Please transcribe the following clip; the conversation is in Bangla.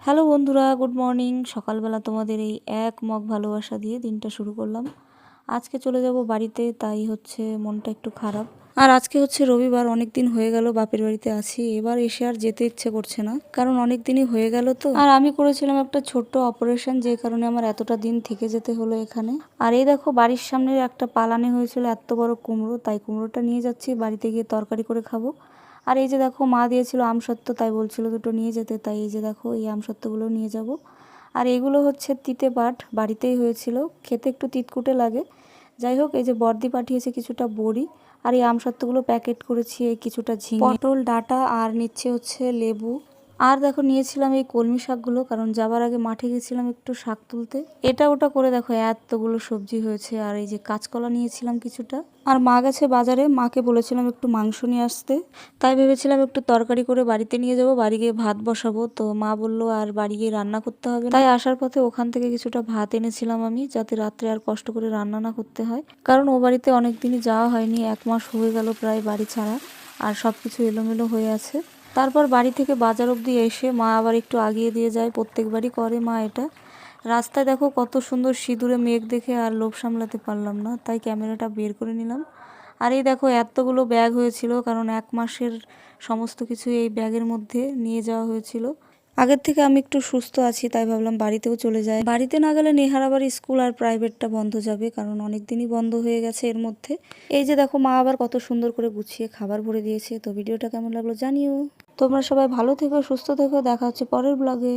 হ্যালো বন্ধুরা, গুড মর্নিং। সকালবেলা তোমাদের এই এক মগ ভালোবাসা দিয়ে দিনটা শুরু করলাম। আজকে চলে যাব বাড়িতে, তাই হচ্ছে মনটা একটু খারাপ। আর আজকে হচ্ছে রবিবার, অনেক দিন হয়ে গেল বাপের বাড়িতে আছি। এবার এসে আর যেতে ইচ্ছে করছে না, কারণ অনেক দিনই হয়ে গেল তো। আর আমি করেছিলাম একটা ছোট্ট অপারেশন, যে কারণে আমার এতটা দিন থেকে যেতে হলো এখানে। আর এই দেখো, বাড়ির সামনে একটা পালানে হয়েছিল এত বড় কুমড়ো, তাই কুমড়োটা নিয়ে যাচ্ছি, বাড়িতে গিয়ে তরকারি করে খাবো। আর এই যে দেখো, মা দিয়েছিল আমসত্ত্ব, তাই বলছিল দুটো নিয়ে যেতে, তাই এই যে দেখো এই আমসত্ত্বগুলো নিয়ে যাব। আর এগুলো হচ্ছে তিতে পাট, বাড়িতেই হয়েছিল, খেতে একটু তিতকুটে লাগে। যাই হোক, এই যে বর্দি পাঠিয়েছে কিছুটা বড়ি, আর এই আমসত্ত্বগুলো প্যাকেট করেছি, এই কিছুটা ঝিঙে, পটল ডাঁটা, আর নিচ্ছে হচ্ছে লেবু। আর দেখো, নিয়েছিলাম এই কলমি শাকগুলো, কারণ যাবার আগে মাঠে গেছিলাম একটু শাক তুলতে। এটা ওটা করে দেখো এতগুলো সবজি হয়েছে। আর এই যে কাঁচকলা নিয়েছিলাম কিছুটা। আর মা গেছে বাজারে, মাকে বলেছিলাম একটু মাংস নিয়ে আসতে, তাই ভেবেছিলাম একটু তরকারি করে বাড়িতে নিয়ে যাব, বাড়ি গিয়ে ভাত বসাবো। তো মা বললো আর বাড়ি গিয়ে রান্না করতে হবে না, তাই আসার পথে ওখান থেকে কিছুটা ভাত এনেছিলাম আমি, যাতে রাত্রে আর কষ্ট করে রান্না না করতে হয়। কারণ ও বাড়িতে অনেক দিনই যাওয়া হয়নি, 1 মাস হয়ে গেল প্রায় বাড়ি ছাড়া, আর সব কিছু এলোমেলো হয়ে আছে। তারপর বাড়ি থেকে বাজার অবধি এসে মা আবার একটু আগিয়ে দিয়ে যায়, প্রত্যেকবারই করে মা এটা। রাস্তায় দেখো কত সুন্দর সিঁদুরে মেঘ দেখে আর লোভ সামলাতে পারলাম না, তাই ক্যামেরাটা বের করে নিলাম। আর এই দেখো, এতগুলো ব্যাগ হয়েছিল, কারণ 1 মাসের সমস্ত কিছু এই ব্যাগের মধ্যে নিয়ে যাওয়া হয়েছিল। আগের থেকে আমি একটু সুস্থ আছি, তাই ভাবলাম বাড়িতেও চলে যায়। বাড়িতে না গেলে নেহার আবার স্কুল আর প্রাইভেটটা বন্ধ যাবে, কারণ অনেক দিনই বন্ধ হয়ে গেছে এর মধ্যে। এই যে দেখো, মা আবার কত সুন্দর করে গুছিয়ে খাবার ভরে দিয়েছে। তো ভিডিওটা কেমন লাগলো জানিও। তোমরা সবাই ভালো থেকো, সুস্থ থেকো, দেখা হচ্ছে পরের ব্লগে।